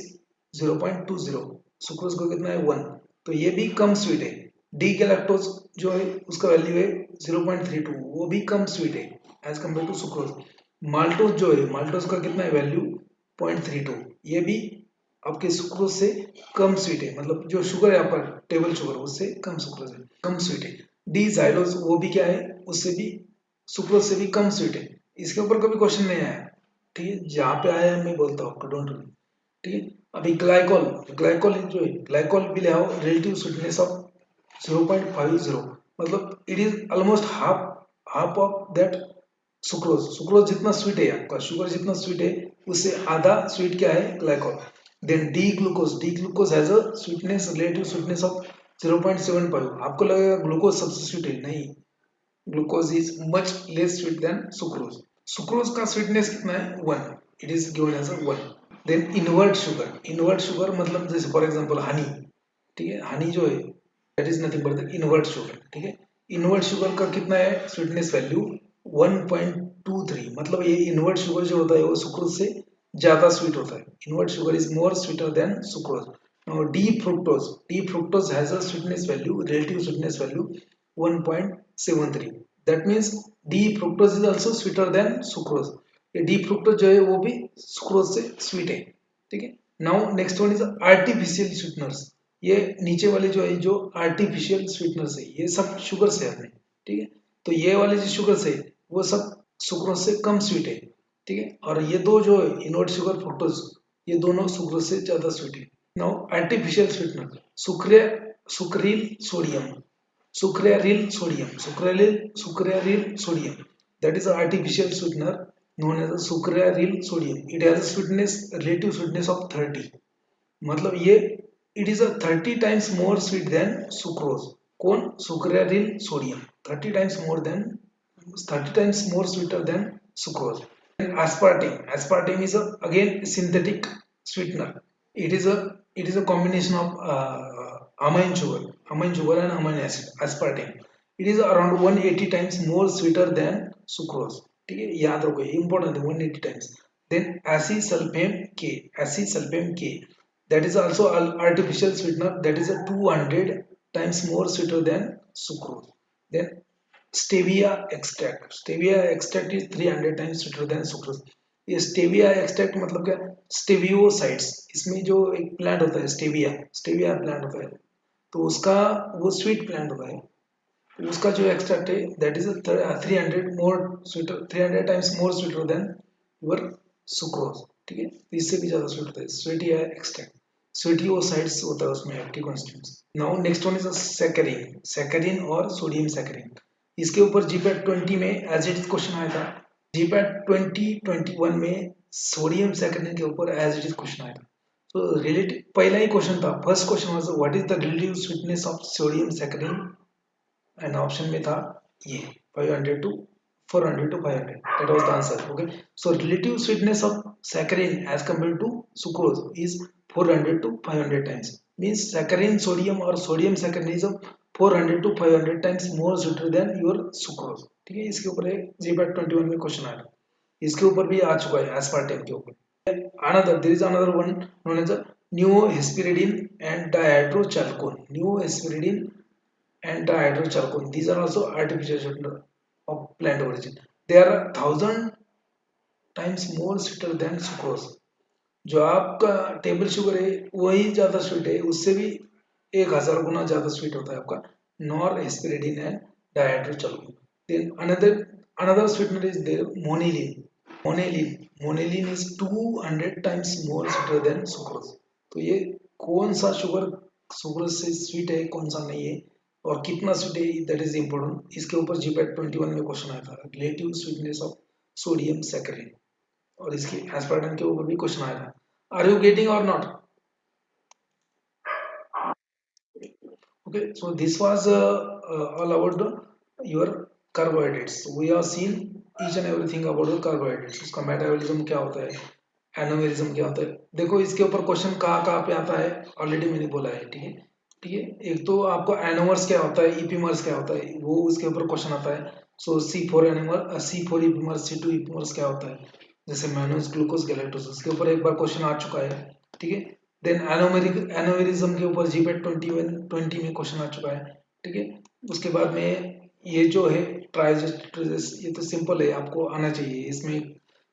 0.20। Sucrose को कितना है? 1। तो ये भी कम स्वीट है। डी गैलेक्टोज जो है उसका वैल्यू है 0.32, वो भी कम स्वीट है as compare to sucrose. Maltose जो है, माल्टोज का कितना है वैल्यू? 0.32। ये भी आपके सुक्रोज से कम स्वीट है, मतलब जो शुगर है आपका टेबल शुगर उससे कम सुक्रोज है, कम स्वीट है। डी जाइलोज वो भी क्या है? उससे भी सुक्रोज से भी कम स्वीट है। इसके ऊपर कभी क्वेश्चन नहीं आया, ठीक है? जहाँ पे आया है मैं बोलता हूँ आपको, डोंट वरी, ठीक है? अभी ग्लाइकोल, ग्लाइकोल जो है, ग्लाइकोल भी ले आओ, रिलेटिव स्वीटनेस ऑफ 0.50, मतलब it is almost half half of that sucrose. Sucrose जितना स्वीट है आपका, शुगर जितना स्वीट है उससे आधा स्वीट क्या है? Glycol. Then D glucose, D glucose has a sweetness, relative sweetness of 0.75। आपको लगेगा ग्लूकोज सबसे स्वीट है, नहीं, glucose is much less sweet than sucrose. Sucrose का स्वीटनेस कितना है? 1। It is given as a 1। Then invert sugar, invert sugar मतलब जैसे फॉर एग्जांपल हनी, ठीक है? हनी जो है that is nothing but the invert sugar, ठीक है? इनवर्ट शुगर का कितना है स्वीटनेस वैल्यू? 1.23। मतलब ये इनवर्ट शुगर जो होता है वो सुक्रोज से ज्यादा स्वीट होता है। Invert sugar is more sweeter than sucrose. Now D fructose, D fructose has a sweetness value, relative sweetness value 1.73। That means D fructose is also sweeter than sucrose. ये D fructose जो है वो भी sucrose से sweet है, ठीक है? Now next one is artificial sweeteners. ये नीचे वाले जो है, जो आर्टिफिशियल स्वीटनर्स है, ये सब शुगर से है, ठीक है? तो ये वाले जो शुगर से वो सब सुक्रोज से कम स्वीट है, ठीक है? और ये दो जो है इनवर्ट शुगर, फ्रुक्टोज, ये दोनों सुक्रोज से ज्यादा स्वीट है। नाउ आर्टिफिशियल स्वीटनर, सुक्रिय सुक्रिल sodium, sucrallyl sodium, sucrallyl sodium, that is an artificial sweetener known as a sucrallyl sodium. It has a sweetness, relative sweetness of 30। मतलब ये it is a 30 times more sweet than sucrose। कौन? sucrallyl sodium 30 times more than, 30 times more sweeter than sucrose। And aspartame, aspartame is a again synthetic sweetener। it is a combination of amine sugar and amine acid, aspartame। It is around 180 times more sweeter than sucrose, ठीक है? याद रखो, important है, 180 times। Then acesulfame K, acesulfame K, that is also an artificial sweetener, that is a 200 times more sweeter than sucrose। Then stevia extract, stevia extract is 300 times sweeter than sucrose. ये stevia extract मतलब क्या? स्टेवियोसाइड्स, इसमें जो एक plant होता है stevia, stevia plant होता है, तो उसका वो स्वीट प्लांट होता है, तो उसका जो एक्सट्रैक्ट है that is 300 more sweeter, 300 times more sweeter then your sucrose, ठीक है? तो इससे भी ज्यादा स्वीट होता है स्वीटिया एक्सट्रैक्ट। स्वीटियोसाइड्स होता है उसमें active constituents. Now next one is saccharin, saccharin और सोडियम सैकरिन। इसके ऊपर जीपैट 20 में एज इट इज क्वेश्चन आया था। जीपैट 2021 में सोडियम सैकरिन के ऊपर एज इट इज क्वेश्चन आया था। तो रिलेटिव पहला ही क्वेश्चन था, first question was what is the relative sweetness of sodium saccharin, and option में था ये 500 to 400 to 500, that was the answer। okay, so relative sweetness of saccharin as compared to sucrose is 400 to 500 times, means saccharin sodium or sodium saccharin is of 400 to 500 times more sweeter than your sucrose, ठीक है? इसके ऊपर एक GPAT 21 में question आया, इसके ऊपर भी आ चुका है एस्पार्टेम के ऊपर। another there is another one known as a neohesperidine and dihydrochalcone, neohesperidine and dihydrochalcone, these are also artificial sweetener of plant origin। they are 1000 times more sweeter than sucrose। जो आपका टेबल शुगर है वही ज्यादा sweet है, उससे भी 1000 गुना ज्यादा sweet होता है आपका neohesperidin and dihydrochalcone. Then another sweetener is there, monilin, monilin is 200 times more sweeter than sucrose। तो ये कौन सा शुगर सुक्रोज से स्वीट है, कौन सा नहीं है, और कितना स्वीट है, दैट इज इंपॉर्टेंट। इसके ऊपर जीपैट 21 में क्वेश्चन आया था, relative sweetness of sodium saccharin, और इसके एस्पार्टम के ऊपर भी क्वेश्चन आया था। आर यू गेटिंग और not? okay, so this was all about your carbohydrates। we have seen each and everything about the carbohydrates। उसका मेटाबॉलिज्म क्या होता है, एनोमेरिज्म क्या होता है। देखो इसके ऊपर क्वेश्चन कहाँ कहाँ पे आता है, ऑलरेडी मैंने बोला है, ठीक है? ठीक है। एक तो आपको एनोमर्स क्या होता है, ईपीमर्स क्या होता है, वो उसके ऊपर क्वेश्चन आता है। सो C4 एनोमर, C4 ईपीमर्स, C2 ईपीमर्स क्या होता है, जैसे मैनोज, ग्लूकोज, गैलेक्टोज, उसके ऊपर एक बार क्वेश्चन आ चुका है। ठीक है। देन एनोमेरिक एनोमेरिज्म के ऊपर जीपेट 20 में क्वेश्चन आ चुका है। ठीक है। उसके बाद में ये जो है ट्राइजेस्ट्रेस, ये तो सिंपल है, आपको आना चाहिए। इसमें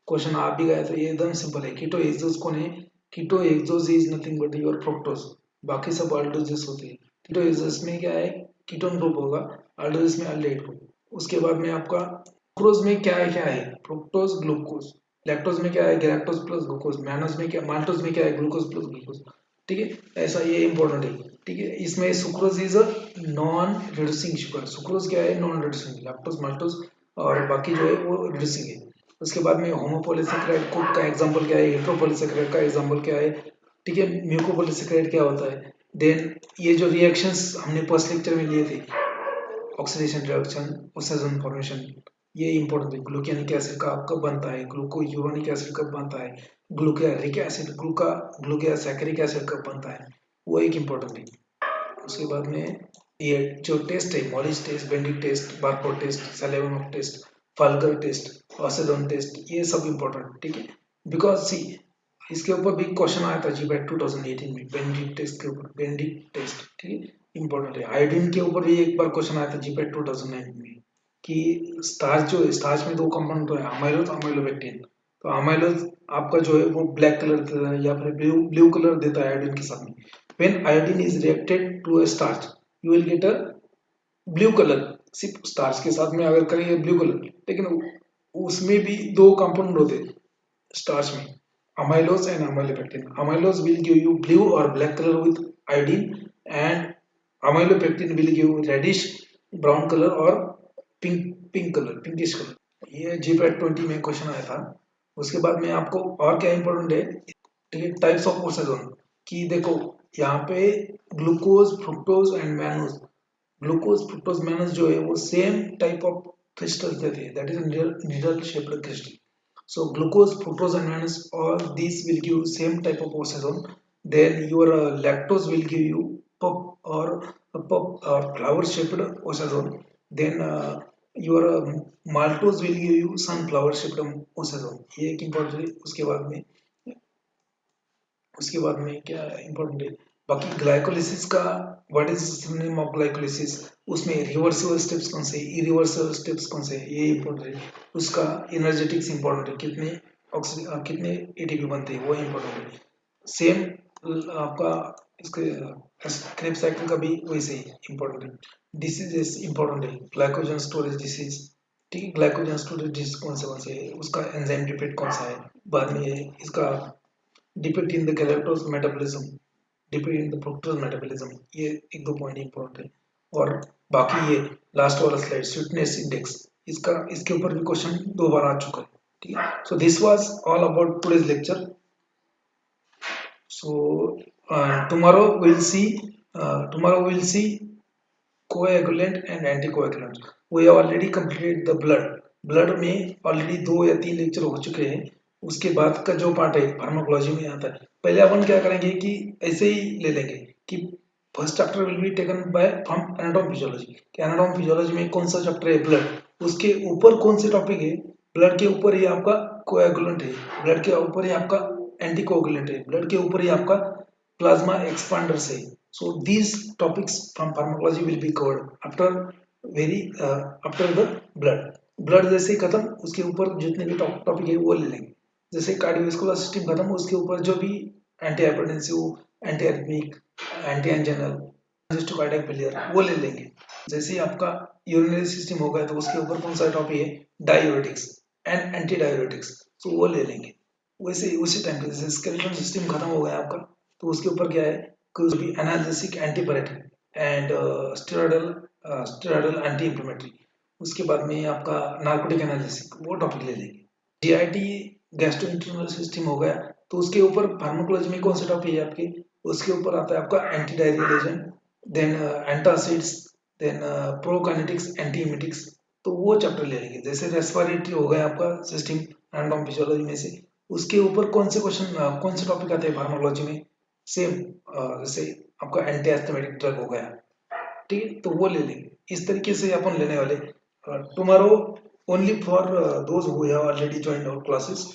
क्वेश्चन आ भी गया तो ये एकदम सिंपल है। कीटो एक्सोज कौन है? Keto hexose is nothing but your fructose, बाकी सब अल्डोजेस होते हैं। कीटो एक्सोज में क्या है, कीटोन ग्रुप होगा, अल्डोजेस में अल्डेहाइड ग्रुप। उसके बाद में आपका सुक्रोज में क्या है फ्रुक्टोज ग्लूकोज, लैक्टोज में क्या है गैलेक्टोज प्लस ग्लूकोज, मैनोज में क्या, माल्टोज में क्या है ग्लूकोज प्लस ग्लूकोज। ठीक है, ऐसा ये इंपॉर्टेंट है। ठीक है। इसमें sucrose is a non reducing sugar, sucrose क्या है नॉन रिड्यूसिंग, लैक्टोज माल्टोज और बाकी जो है वो रिड्यूसिंग है। उसके बाद में होमोपॉलीसेकेराइड का एग्जांपल क्या है, हेट्रोपॉलीसेकेराइड का एग्जांपल क्या है। ठीक है। म्यूकोपॉलीसेकेराइड क्या होता है। देन ये जो रिएक्शंस हमने फर्स्ट लेक्चर में लिए थे, ऑक्सीडेशन रिडक्शन, ओसेजन फॉर्मेशन, ये इंपॉर्टेंट है। ग्लूकोनिक एसिड का कब बनता है, ग्लूको यूरोनिक एसिड कब बनता है, ग्लूकोरिक एसिड ग्लूकोसैकरिक एसिड कब बनता है, वो एक इंपॉर्टेंट है। उसके बाद में ये जो टेस्ट है, Molisch test, Benedict test, Barfoed test, Seliwanoff test, फाल्गर टेस्ट, ऑसेडोन टेस्ट, ये सब इंपॉर्टेंट। ठीक है। बिकॉज सी इसके ऊपर भी क्वेश्चन आया था जीपैट 2018 में, बेंडिक टेस्ट के ऊपर, बेंडिक टेस्ट। ठीक है, इंपॉर्टेंट है। आयोडीन के ऊपर भी एक बार क्वेश्चन आया था जीपैट 2009 में, कि स्टार्च जो है, स्टार्च में दो कंपाउंड तो है, अमाइलोज, अमाइलोपेक्टिन। तो अमाइलोज आपका जो है वो ब्लैक कलर देता है या फिर ब्लू ब्लू कलर देता है आयोडीन के साथ में। when iodine is reacted to a starch you will get a blue colour, सिर्फ स्टार्च के साथ में अगर करेंगे ब्लू कलर, लेकिन उसमें भी दो कंपाउंड होते हैं स्टार्च में, amylose and amylopectin. Amylose will give you blue or black color with iodine, and amylopectin will give reddish brown color or pink colour, pinkish colour. ये जीपैट 20 में क्वेश्चन आया था। उसके बाद में आपको और क्या इंपॉर्टेंट है, ठीक है, टाइप्स ऑफ ओसेजोन, कि देखो यहाँ पे glucose, fructose and mannose, glucose, fructose, mannose जो है वो सेम टाइप ऑफ क्रिस्टल्स देते हैं, that is needle shaped crystal. So glucose, fructose and mannose, all these will give same type of oxidation. Then your lactose will give you pup or flower shaped oxidation. Then your maltose will give you sunflower shaped oxidation. ये एक important है। उसके बाद में क्या important है, बाकी glycolysis का, what is synonym of glycolysis, उसमें रिवर्सिबल स्टेप्स कौन से, इरिवर्सिबल स्टेप्स कौन से, ये इंपॉर्टेंट है। उसका एनर्जेटिक्स इंपॉर्टेंट है, कितने ऑक्सीजन कितने एटीपी बनते हैं वो इंपॉर्टेंट है। सेम आपका इसके क्रेब साइकिल का भी वैसे ही इंपॉर्टेंट है। डिसीजेस इंपॉर्टेंट है, ग्लाइकोजन स्टोरेज डिसीज। ठीक है, ग्लाइकोजन स्टोरेज डिसीज कौन से है, उसका एंजाइम रिपीट कौन सा है। बाद में इसका depict in the galactose metabolism, depict in the fructose metabolism, ये एक दो पॉइंट इंपॉर्टेंट है। और बाकी ये लास्ट वाला स्लाइड स्वीटनेस इंडेक्स, इसका इसके ऊपर भी क्वेश्चन दो बार आ चुका है। ठीक है, so this was all about today's lecture. So tomorrow we'll see coagulant and anticoagulant. We have already completed the blood में ऑलरेडी 2 या 3 लेक्चर हो चुके हैं। उसके बाद का जो पार्ट है फार्माकोलॉजी में आता है। पहले अपन क्या करेंगे कि ऐसे ही ले लेंगे कि first chapter will be taken by from anatomy physiology, कि एनाटॉम फिजियोलॉजी में कौन सा चैप्टर है ब्लड, उसके ऊपर कौन से टॉपिक है, ब्लड के ऊपर ही आपका कोएगुलेंट है, ब्लड के ऊपर ही आपका एंटीकोएगुलेंट है, ब्लड के ऊपर ही आपका प्लाज्मा एक्सपांडर्स है। So these topics from pharmacology will be covered after the blood जैसे ही खत्म, उसके ऊपर जितने भी टॉपिक है वो ले लेंगे। जैसे कार्डियोवास्कुलर सिस्टम खत्म, उसके ऊपर जो भी anti hypertensive, anti arrhythmic, anti anginal, congestive cardiac failure, वो ले लेंगे। जैसे ही आपका यूरिनरी सिस्टम हो गया तो उसके ऊपर कौन सा टॉपिक है, डायूरेटिक्स एंड एंटी डायूरेटिक्स, तो वो ले लेंगे। वैसे उसी टाइम पे जैसे स्केलेटन सिस्टम खत्म हो गया आपका, तो उसके ऊपर क्या है, कुछ भी analgesic, antipyretic and steroidal anti inflammatory. उसके बाद में आपका नार्कोटिक एनाल्जेसिक, वो टॉपिक ले लेंगे। जीआईटी गैस्ट्रोइंटेस्टाइनल सिस्टम हो गया, तो उसके ऊपर फार्माकोलॉजी में कौन सा टॉपिक है आपके, उसके ऊपर आता है आपका anti diarrheal agent, then antacids, then prokinetics, anti emetics, तो वो चैप्टर ले लेंगे। जैसे रेस्पिरेटरी हो गया आपका सिस्टम एनाटॉम फिजियोलॉजी में से, उसके ऊपर कौन से क्वेश्चन, कौन से टॉपिक आते हैं फार्माकोलॉजी में, सेम जैसे आपका एंटी एस्थमेटिक ड्रग हो गया, ठीक है, तो वो ले लेंगे। इस तरीके से अपन लेने वाले tomorrow only for those who have already joined our classes.